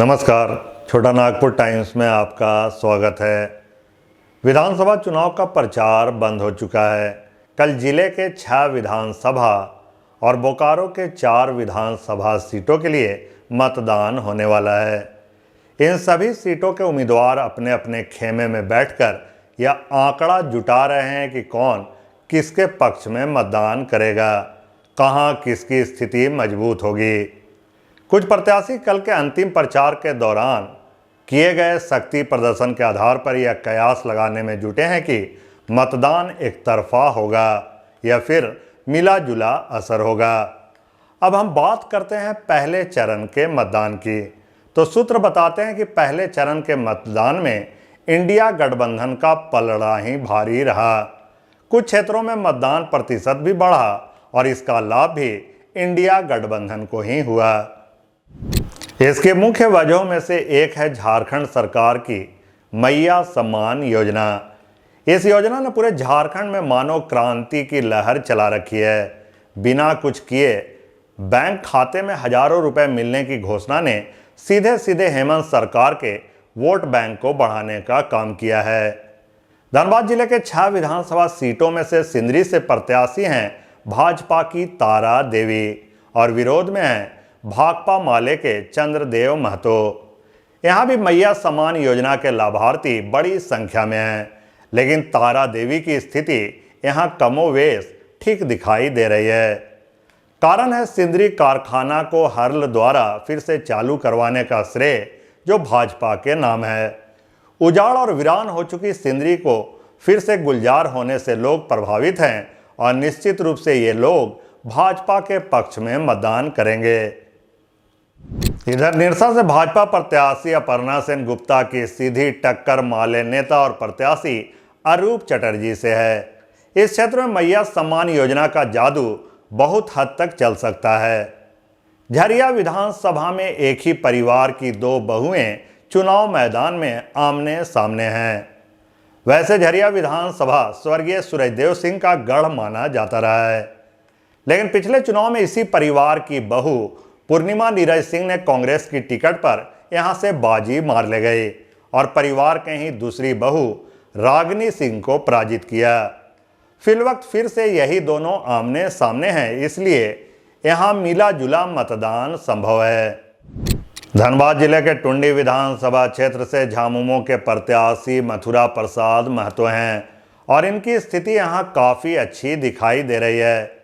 नमस्कार, छोटा नागपुर टाइम्स में आपका स्वागत है। विधानसभा चुनाव का प्रचार बंद हो चुका है। कल जिले के 6 विधानसभा और बोकारो के 4 विधानसभा सीटों के लिए मतदान होने वाला है। इन सभी सीटों के उम्मीदवार अपने अपने खेमे में बैठकर यह आंकड़ा जुटा रहे हैं कि कौन किसके पक्ष में मतदान करेगा, कहां किसकी स्थिति मजबूत होगी। कुछ प्रत्याशी कल के अंतिम प्रचार के दौरान किए गए शक्ति प्रदर्शन के आधार पर यह कयास लगाने में जुटे हैं कि मतदान एक तरफा होगा या फिर मिला जुला असर होगा। अब हम बात करते हैं पहले चरण के मतदान की, तो सूत्र बताते हैं कि पहले चरण के मतदान में इंडिया गठबंधन का पलड़ा ही भारी रहा। कुछ क्षेत्रों में मतदान प्रतिशत भी बढ़ा और इसका लाभ भी इंडिया गठबंधन को ही हुआ। इसके मुख्य वजहों में से एक है झारखंड सरकार की मैया सम्मान योजना। इस योजना ने पूरे झारखंड में मानव क्रांति की लहर चला रखी है। बिना कुछ किए बैंक खाते में हजारों रुपए मिलने की घोषणा ने सीधे सीधे हेमंत सरकार के वोट बैंक को बढ़ाने का काम किया है। धनबाद जिले के 6 विधानसभा सीटों में से सिंदरी से प्रत्याशी हैं भाजपा की तारा देवी और विरोध में हैं भाकपा माले के चंद्रदेव महतो। यहाँ भी मैया सम्मान योजना के लाभार्थी बड़ी संख्या में हैं, लेकिन तारा देवी की स्थिति यहाँ कमोवेश ठीक दिखाई दे रही है। कारण है सिंदरी कारखाना को हर्ल द्वारा फिर से चालू करवाने का श्रेय जो भाजपा के नाम है। उजाड़ और वीरान हो चुकी सिंदरी को फिर से गुलजार होने से लोग प्रभावित हैं और निश्चित रूप से ये लोग भाजपा के पक्ष में मतदान करेंगे। इधर निरसा से भाजपा प्रत्याशी अपर्णा सेन गुप्ता की सीधी टक्कर माले नेता और प्रत्याशी अरूप चटर्जी से है। इस क्षेत्र में मैया सम्मान योजना का जादू बहुत हद तक चल सकता है। झरिया विधानसभा में एक ही परिवार की 2 बहुएं चुनाव मैदान में आमने सामने हैं। वैसे झरिया विधानसभा स्वर्गीय सूरजदेव सिंह का गढ़ माना जाता रहा है, लेकिन पिछले चुनाव में इसी परिवार की बहू पूर्णिमा नीरज सिंह ने कांग्रेस की टिकट पर यहां से बाजी मार ले गई और परिवार के ही दूसरी बहू रागिनी सिंह को पराजित किया। फिलवक्त फिर से यही दोनों आमने सामने हैं, इसलिए यहां मिला जुला मतदान संभव है। धनबाद जिले के टुंडी विधानसभा क्षेत्र से झामुमो के प्रत्याशी मथुरा प्रसाद महतो हैं और इनकी स्थिति यहां काफ़ी अच्छी दिखाई दे रही है।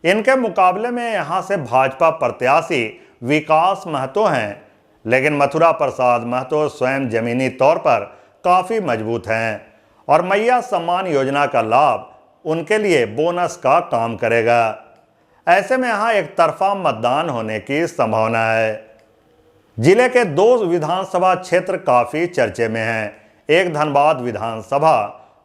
इनके मुकाबले में यहां से भाजपा प्रत्याशी विकास महतो हैं, लेकिन मथुरा प्रसाद महतो स्वयं जमीनी तौर पर काफ़ी मजबूत हैं और मैया सम्मान योजना का लाभ उनके लिए बोनस का काम करेगा। ऐसे में यहां एक तरफा मतदान होने की संभावना है। जिले के 2 विधानसभा क्षेत्र काफ़ी चर्चे में हैं, एक धनबाद विधानसभा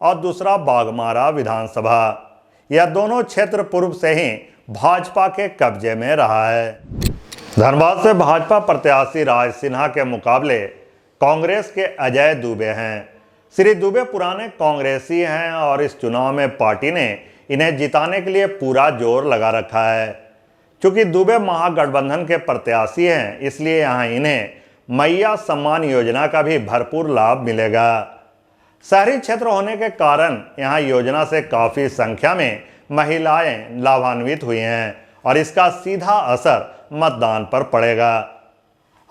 और दूसरा बाघमारा विधानसभा। यह दोनों क्षेत्र पूर्व से ही भाजपा के कब्जे में रहा है। धनबाद से भाजपा प्रत्याशी राज सिन्हा के मुकाबले कांग्रेस के अजय दुबे हैं। श्री दुबे पुराने कांग्रेसी हैं और इस चुनाव में पार्टी ने इन्हें जिताने के लिए पूरा जोर लगा रखा है। चूंकि दुबे महागठबंधन के प्रत्याशी हैं, इसलिए यहाँ इन्हें मैया सम्मान योजना का भी भरपूर लाभ मिलेगा। शहरी क्षेत्र होने के कारण यहाँ योजना से काफ़ी संख्या में महिलाएं लाभान्वित हुई हैं और इसका सीधा असर मतदान पर पड़ेगा।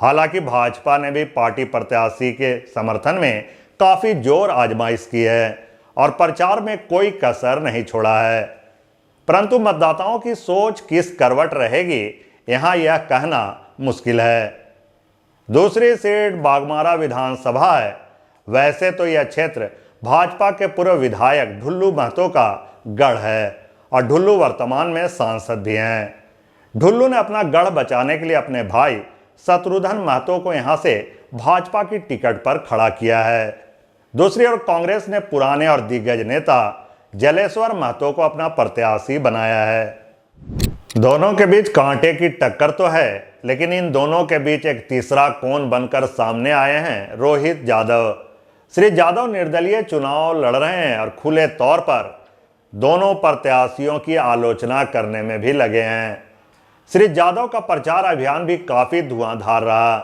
हालांकि भाजपा ने भी पार्टी प्रत्याशी के समर्थन में काफ़ी जोर आजमाइश की है और प्रचार में कोई कसर नहीं छोड़ा है, परंतु मतदाताओं की सोच किस करवट रहेगी यहाँ यह कहना मुश्किल है। दूसरी सीट बाघमारा विधानसभा है। वैसे तो यह क्षेत्र भाजपा के पूर्व विधायक ढुल्लू महतो का गढ़ है और ढुल्लू वर्तमान में सांसद भी हैं। ढुल्लू ने अपना गढ़ बचाने के लिए अपने भाई शत्रुघ्न महतो को यहां से भाजपा की टिकट पर खड़ा किया है। दूसरी ओर कांग्रेस ने पुराने और दिग्गज नेता जलेश्वर महतो को अपना प्रत्याशी बनाया है। दोनों के बीच कांटे की टक्कर तो है, लेकिन इन दोनों के बीच एक तीसरा कौन बनकर सामने आए हैं रोहित यादव। श्री यादव निर्दलीय चुनाव लड़ रहे हैं और खुले तौर पर दोनों प्रत्याशियों की आलोचना करने में भी लगे हैं। श्री यादव का प्रचार अभियान भी काफ़ी धुआंधार रहा।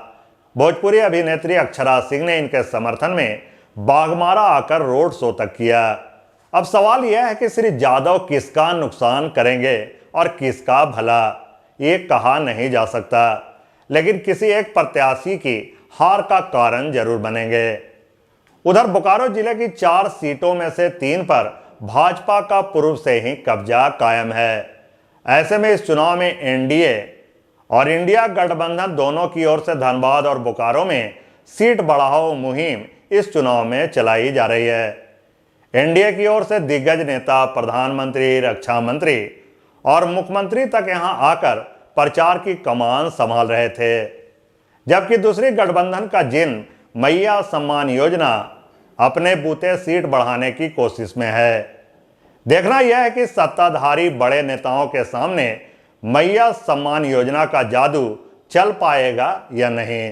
भोजपुरी अभिनेत्री अक्षरा सिंह ने इनके समर्थन में बाघमारा आकर रोड शो तक किया। अब सवाल यह है कि श्री जादव किसका नुकसान करेंगे और किसका भला, ये कहा नहीं जा सकता, लेकिन किसी एक प्रत्याशी की हार का कारण जरूर बनेंगे। उधर बोकारो जिले की 4 सीटों में से 3 पर भाजपा का पूर्व से ही कब्जा कायम है। ऐसे में इस चुनाव में एनडीए और इंडिया गठबंधन दोनों की ओर से धनबाद और बोकारो में सीट बढ़ाओ मुहिम इस चुनाव में चलाई जा रही है। एनडीए की ओर से दिग्गज नेता, प्रधानमंत्री, रक्षा मंत्री और मुख्यमंत्री तक यहां आकर प्रचार की कमान संभाल रहे थे, जबकि दूसरी गठबंधन का जिन मैया सम्मान योजना अपने बूते सीट बढ़ाने की कोशिश में है। देखना यह है कि सत्ताधारी बड़े नेताओं के सामने मैया सम्मान योजना का जादू चल पाएगा या नहीं।